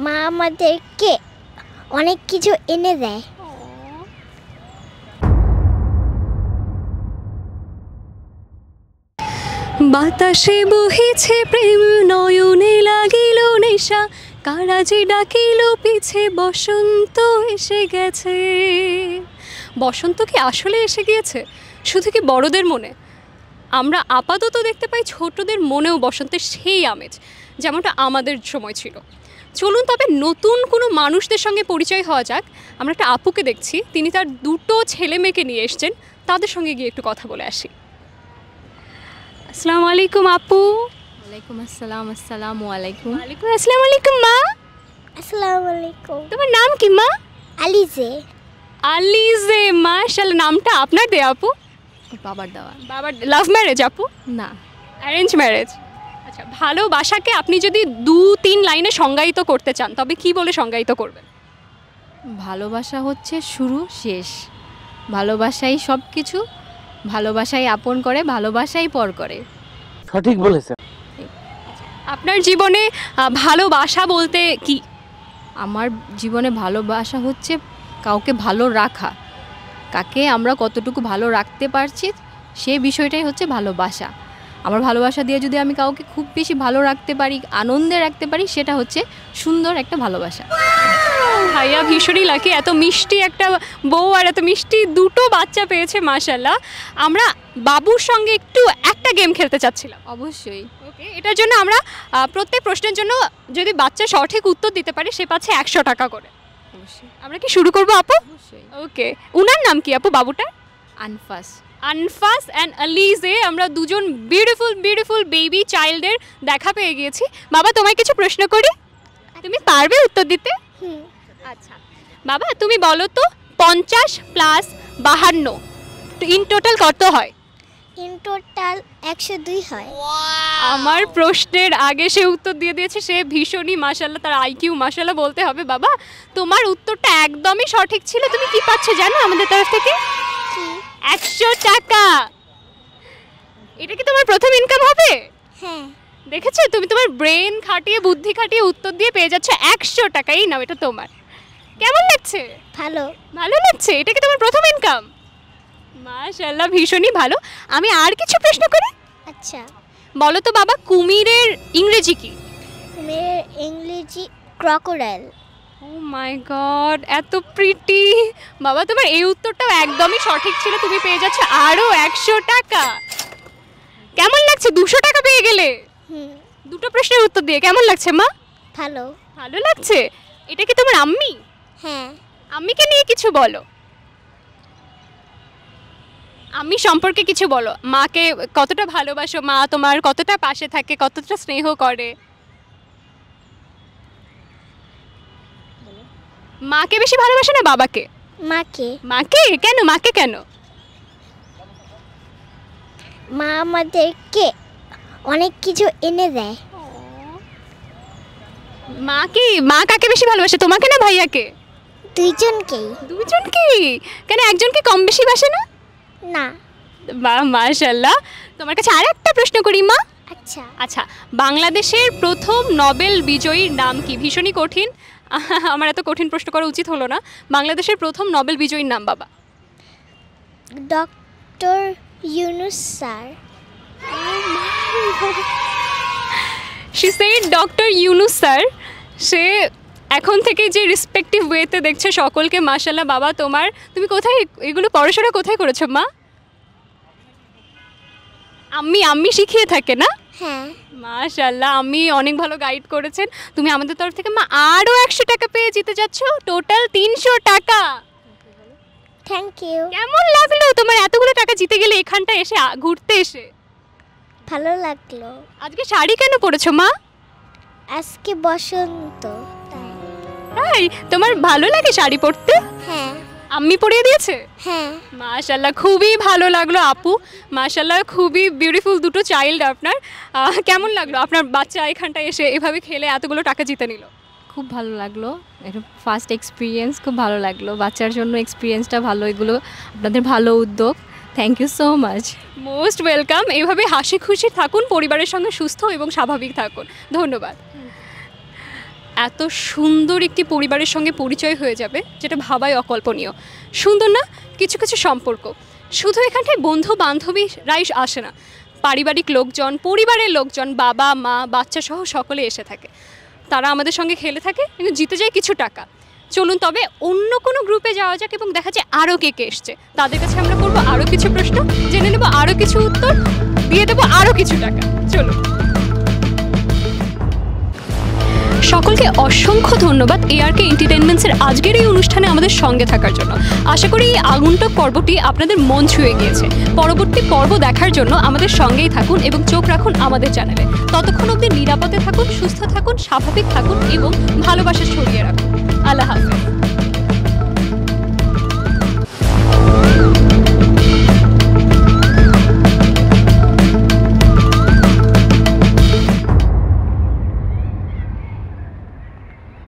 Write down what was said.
মা আমাদেরকে অনেক কিছু এনে দেয়। বাতাসে বহিছে প্রেম, নয়নে লাগিল নেশা, কারাজে ডাকিল পিছে, বসন্ত এসে গেছে। বসন্ত কি আসলে এসে গিয়েছে? শুধু কি বড়দের মনে? আমরা আপাতত দেখতে পাই ছোটদের মনেও বসন্তের সেই আমেজ, যেমনটা আমাদের সময় ছিল। চলুন তবে নতুন কোনো মানুষদের সঙ্গে পরিচয় হওয়া যাক। আমরা একটা আপুকে দেখছি, তিনি তার দুটো ছেলে মেয়েকে নিয়ে এসছেন, তাদের সঙ্গে গিয়ে একটু কথা বলে আসি। আসসালামু আলাইকুম আপু। ওয়ালাইকুম আসসালাম। আসসালামু আলাইকুম। ওয়ালাইকুম আসসালামু আলাইকুম মা। আসসালামু আলাইকুম। তোমার নাম কি মা? আলিজে। আলিজে, মাশাআল্লাহ। নামটা আপনার দেয়া আপু? বাবার দেওয়া। বাবার। লাভ ম্যারেজ আপু? না, অ্যারেঞ্জ ম্যারেজ। আচ্ছা, ভালোবাসাকে আপনি যদি 2-3 লাইনে সংজ্ঞায়িত করতে চান তবে কি বলে সংজ্ঞায়িত করবেন? ভালোবাসা হচ্ছে শুরু শেষ, ভালোবাসাই সব কিছু, ভালোবাসাই আপন করে, ভালোবাসাই পর করে। সঠিক বলেছেন। আপনার জীবনে ভালোবাসা বলতে কি? আমার জীবনে ভালোবাসা হচ্ছে কাউকে ভালো রাখা, কাকে আমরা কতটুকু ভালো রাখতে পারছি সে বিষয়টাই হচ্ছে ভালোবাসা। আমার ভালোবাসা দিয়ে যদি আমি কাউকে খুব বেশি ভালো রাখতে পারি, আনন্দে রাখতে পারি, সেটা হচ্ছে সুন্দর একটা ভালোবাসা। ভাইয়া ভীষণই লাকি, এত মিষ্টি একটা বউ আর এত মিষ্টি দুটো বাচ্চা পেয়েছে মাশাআল্লাহ। আমরা বাবুর সঙ্গে একটু একটা গেম খেলতে চাচ্ছিলাম। অবশ্যই। ওকে, এটার জন্য আমরা প্রত্যেক প্রশ্নের জন্য যদি বাচ্চা সঠিক উত্তর দিতে পারে সে পাচ্ছে 100 টাকা করে। অবশ্যই। আমরা কি শুরু করবো আপু? অবশ্যই। ওকে, উনার নাম কি আপু বাবুটার? আনফাস। আনফাস অ্যান্ড আলিজে, আমরা দুজন বিউটিফুল বেবি চাইল্ডের দেখা পেয়ে গিয়েছি। বাবা, তোমায় কিছু প্রশ্ন করি, তুমি পারবে উত্তর দিতে? আচ্ছা বাবা, তুমি বলো তো 50 প্লাস 52 ইন টোটাল কত হয়? ইন টোটাল 102 হয়। আমার প্রশ্নের আগে সে উত্তর দিয়ে দিয়েছে, সে ভীষণই মাশাআল্লাহ, তার আইকিউ মাশাআল্লাহ বলতে হবে। বাবা, তোমার উত্তরটা একদমই সঠিক ছিল। তুমি কি পাচ্ছ জানো আমাদের তরফ থেকে? 100 টাকা। এটা কি তোমার প্রথম ইনকাম হবে? হ্যাঁ। দেখেছো, তুমি তোমার ব্রেন খাটিয়ে বুদ্ধি খাটিয়ে উত্তর দিয়ে পেয়ে যাচ্ছ 100 টাকা। এই নাও, এটা তোমার। কেমন লাগছে? ভালো। ভালো লাগছে? এটা কি তোমার প্রথম ইনকাম? মাশাআল্লাহ, ভীষণই ভালো। আমি আর কিছু প্রশ্ন করি। আচ্ছা, বলো তো বাবা, কুমিরের ইংরেজি কি? কুমিরের ইংরেজি ক্রকোডাইল। ও মাই গড, এত প্রিটি। বাবা, তোমার এই উত্তরটাও একদমই সঠিক ছিল। তুমি পেয়ে যাচ্ছ আরও 100 টাকা। কেমন লাগছে? 200 টাকা পেয়ে গেলে দুটো প্রশ্নের উত্তর দিয়ে। কেমন লাগছে মা? ভালো। ভালো লাগছে। এটা কি তোমার আম্মি? হ্যাঁ। আম্মিকে নিয়ে কিছু বলো, আম্মি সম্পর্কে কিছু বলো। মাকে কতটা ভালোবাসো? মা তোমার কতটা পাশে থাকে, কতটা স্নেহ করে? মাকে বেশি ভালোবাসে না বাবাকে? মাকে। মাকে কেন? মাকে কেন? মা আমাদেরকে অনেক কিছু এনে দেয়। মা কাকে বেশি ভালোবাসে, তোমাকে না ভাইয়াকে? দুইজনকেই। দুজনকেই? কেন একজনকে কম বেশি বাসে না? না। বাহ, মাশাআল্লাহ। তোমার কাছে আর একটা প্রশ্ন করি মা। আচ্ছা। আচ্ছা, বাংলাদেশের প্রথম নোবেল বিজয়ীর নাম কি? ভীষণই কঠিন, আমার এত কঠিন প্রশ্ন করা উচিত হলো না। বাংলাদেশের প্রথম নোবেল বিজয়ীর নাম বাবা? Doctor Yunus sir. She said doctor Yunus sir. সে এখন থেকে যে রেসপেক্টিভ ওয়েতে দেখছে সকলকে। মাশাআল্লাহ বাবা, তুমি কোথায় এগুলো পড়াশোনা কোথায় করেছো মা? আম্মি শিখিয়ে থাকে না? হ্যাঁ। মাশাআল্লাহ, আম্মি অনেক ভালো গাইড করেছেন। তুমি আমাদের তরফ থেকে মা আরও 100 টাকা পেয়ে জিতে যাচ্ছ, টোটাল 300 টাকা। Thank you. কেমন লাগলো তোমার এতগুলো টাকা জিতে গেলে এখানটা এসে ঘুরতে এসে? ভালো লাগলো। আজকে শাড়ি কেন পরেছো মা? আজকে বসন্ত, তাই তোমার ভালো লাগে শাড়ি পরতে? হ্যাঁ। আম্মি পরিয়ে দিয়েছে? হ্যাঁ। মাশাআল্লাহ, খুবই ভালো লাগলো আপু। মাশাআল্লাহ, খুবই বিউটিফুল দুটো চাইল্ড আপনার। কেমন লাগলো আপনার বাচ্চা এখানটায় এসে এভাবে খেলে এতগুলো টাকা জিতে নিল? খুব ভালো লাগলো, এটা ফার্স্ট এক্সপিরিয়েন্স, খুব ভালো লাগলো। বাচ্চার জন্য এক্সপিরিয়েন্সটা ভালো, এগুলো আপনাদের ভালো উদ্যোগ। Thank you so much. Most welcome. এইভাবে হাসি খুশি থাকুন, পরিবারের সঙ্গে সুস্থ এবং স্বাভাবিক থাকুন। ধন্যবাদ। এত সুন্দর একটি পরিবারের সঙ্গে পরিচয় হয়ে যাবে, যেটা ভাবাই অকল্পনীয়। সুন্দর না কিছু কিছু সম্পর্ক? শুধু এখানটায় বন্ধু বান্ধবীরাই আসে না, পারিবারিক লোকজন, পরিবারের লোকজন, বাবা মা বাচ্চা সহ সকলে এসে থাকে। তারা আমাদের সঙ্গে খেলে থাকে, কিন্তু জিতে যায় কিছু টাকা। চলুন তবে অন্য কোনো গ্রুপে যাওয়া যাক এবং দেখা যায় আরও কে কে এসছে। তাদের কাছে আমরা করবো আরও কিছু প্রশ্ন, জেনে নেবো আরও কিছু উত্তর, দিয়ে দেবো আরও কিছু টাকা। চলুন। সকলকে অসংখ্য ধন্যবাদ ARK এন্টারটেইনমেন্টসের আজকের এই অনুষ্ঠানে আমাদের সঙ্গে থাকার জন্য। আশা করি এই আগন্তুক পর্বটি আপনাদের মন ছুঁয়ে গিয়েছে। পরবর্তী পর্ব দেখার জন্য আমাদের সঙ্গেই থাকুন এবং চোখ রাখুন আমাদের চ্যানেলে। ততক্ষণ অবধি নিরাপদে থাকুন, সুস্থ থাকুন, স্বাভাবিক থাকুন এবং ভালোবাসা ছড়িয়ে রাখুন। আল্লাহ হাফেজ।